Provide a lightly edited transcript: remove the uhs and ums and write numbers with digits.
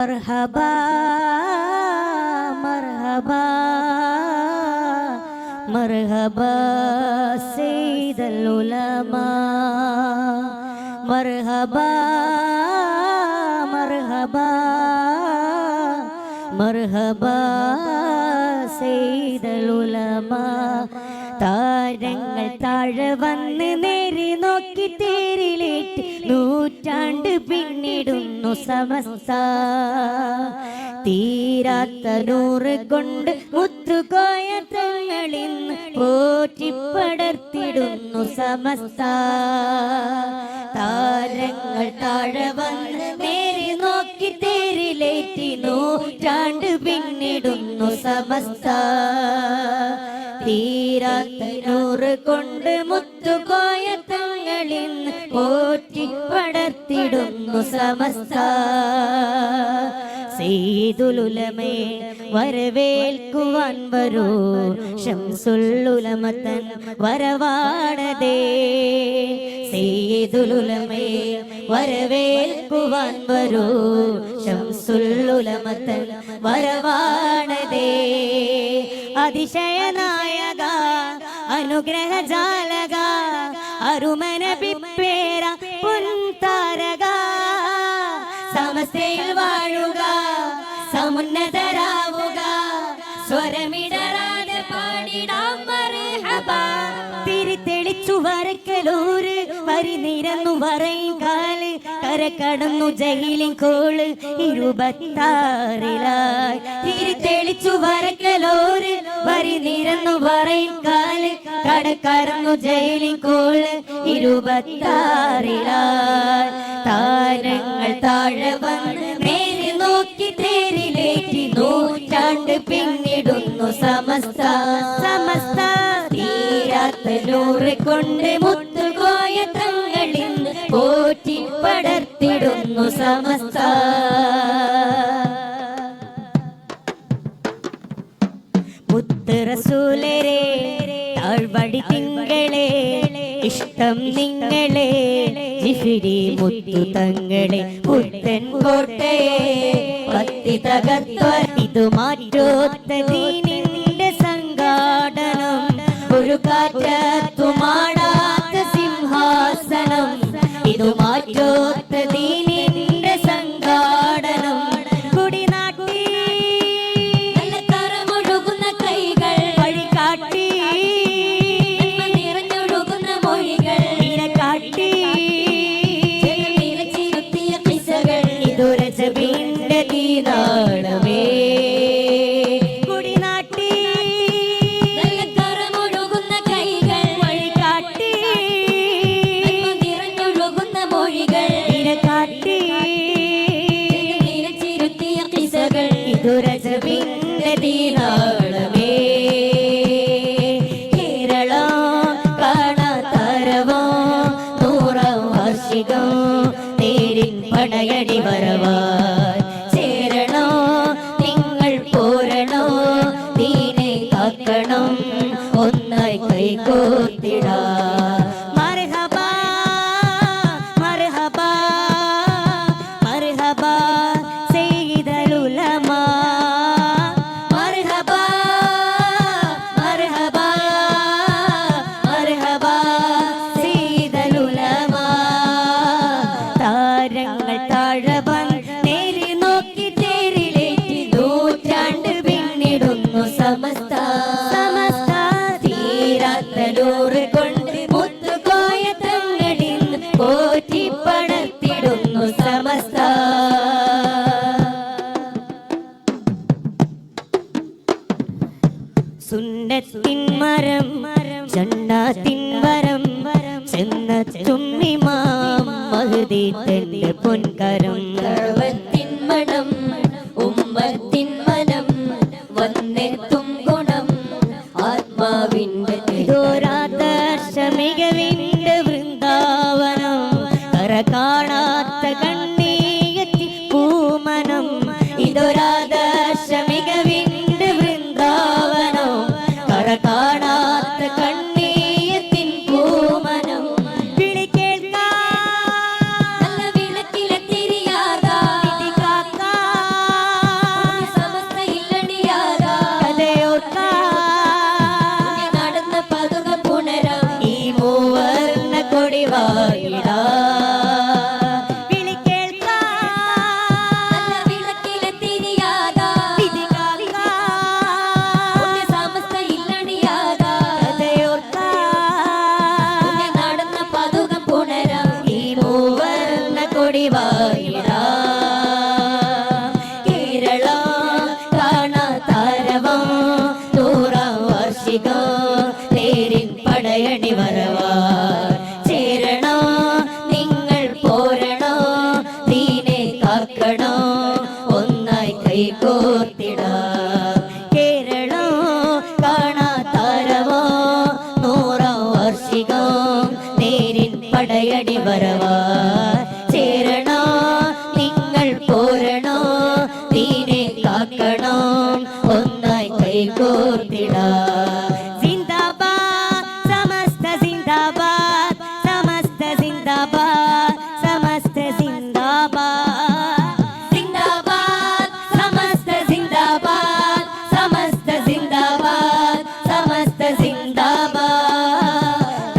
മർഹബാ മർഹബാ മർഹബാ സയ്യിദുൽ ഉലമാ മർഹബാ മർഹബാ മർഹബാ സയ്യിദുൽ ഉലമാ താരങ്ങൾ താഴെ വന്ന് നേരി നോക്കി തേരിലേറ്റ് നൂറ്റാണ്ട് പിന്നിടുന്നു സമസ്ത തീരാത്ത നൂറ് കൊണ്ട് മുത്തുകോയ തങ്ങളിന്ന് പോറ്റിപ്പടർത്തിടുന്നു സമസ്ത താരങ്ങൾ താഴെ വന്ന് നേരി നോക്കി തേരിലേറ്റി നൂറ്റാണ്ട് പിന്നിടുന്നു സമസ്ത തീരാത്ത നൂറ് കൊണ്ട് മുത്തുകോയ തങ്ങളിന്ന് പോറ്റിപ്പടർത്തിടുന്നു സമസ്ത സയ്യിദുൽ ഉലമേ വരവേൽക്കുവാൻ വരൂ ശംസുൽ ഉലമതൻ വരവാണതേ സയ്യിദുൽ ഉലമേ വരവേൽക്കുവാൻ വരൂ ശംസുൽ ഉലമതൻ വരവാണതേ അതിശയനായക അനുഗ്രഹജാലക അരുമന പിപ്പേര പുൻതാരക സമസ്തയിൽ വാഴുക സമുന്നതരാവുക സ്വരമിടരാതെ പാടിടാം മർഹബാ തിരിതെളിച്ചു വരക്കലൂര് വരി നിരന്നു പറയും കാല് കരക്കടന്നു ജയിലിൻ കോള് 26-ലായി തിരിതെളിച്ചു വരക്കലൂര് വരി നിരന്നു പറയും കാല് കടക്കടന്നു ജയിലിൻ കോള് 26-ലായി താരങ്ങൾ താഴെ വന്ന് നേരി നോക്കി തേരിലേറ്റി നൂറ്റാണ്ട് പിന്നിടുന്നു സമസ്ത സമസ്ത തീരാത്ത നൂറ് കൊണ്ട് മുത്തുകോയ തങ്ങളിന്ന് പോറ്റി പടർത്തിടുന്നു സമസ്ത മുത്ത് റസൂലരെ താഴ്വടി തിങ്കളെ ഇഷ്ടം നിങ്ങളെ ജിഫിരി മുത്തു തങ്ങളെ പുത്തൻ കോട്ടയെ പത്തി തകർത്തോർ ഇതു മാറ്റോത്ത ദീനിന്റെ സംഘാടനം ഒരു കാറ്റത്തുമാടാത്ത സിംഹാസനം ഇതു മാറ്റോത്ത ദീനിന്റെ സംഘാടനം കുടിനാട്ടി നല്ല കറമൊഴുകുന്ന കൈകൾ വഴികാട്ടി നിറഞ്ഞൊഴുകുന്ന മൊഴികൾ ഇരകാട്ടി ചിരുത്തിയ കിസകൾ ഇതുരജബിന്റെ ദീനാളമേ കുടിനാട്ടി നല്ല കറമൊഴുകുന്ന കൈകൾ വഴികാട്ടി നിറഞ്ഞൊഴുകുന്ന മൊഴികൾ ഇരകാട്ടി ചിരുത്തിയ കിസകൾ ഇതുരജബിന്റെ ദീനാളമേ കേരളം കാണാത്തരവോ 100-ാം വാർഷികം നേരിൻ പടയടി വരവാൻ ചേരണോ നിങ്ങൾ പോരണോ ദീനെ കാക്കണം ഒന്നായി കൈകോർത്തിടാ മർഹബാ മർഹബാ മർഹബാ സയ്യിദുൽ ഉലമാ മർഹബാ മർഹബാ മർഹബാ സയ്യിദുൽ ഉലമാ താരങ്ങൾ താഴെ വന്ന് നേരി നോക്കി തേരിലേറ്റി നൂറ്റാണ്ട് പിന്നിടുന്നു സമസ്ത സമസ്ത തീരാത്ത നൂറ് കൊണ്ട് മുത്തുകോയ തങ്ങളിന്ന് പോറ്റി പടർത്തിടുന്നു സമസ്ത സുന്നത്തിൻ മരം ജന്നാത്തിൻ വരം ചെന്നെത്തും ഇമാം മഹ്ദി തന്റെ പൊൻകരം സർവത്തിൻ മണം ഉമ്മത്തിൻ മനം വന്നെത്തും ഗുണം ആത്മാവിന്റെ ദൂരാദർശ മികവിന്റെ വൃന്ദാവനം കര കാണാത്ത കണ്ണീയത്തി പൂമനം ഇതൊരാദർശ മികവിന്റെ വൃന്ദാവനം കര കാണാത്ത കണ്ണീയത്തിൻ പൂമനം വിളി കേൾക്കാം നല്ല വിളക്കിലെ തിരിയാകാ കൈകോർത്തിടാം. കേരളം കാണാതാരവോ 100-ാം വാർഷികം നേരിൻ പടയടി വരവാ. ചേരണോ നിങ്ങൾ പോരണോ ദീനെ കാക്കണം ഒന്നായി കൈകോർത്തിടാം.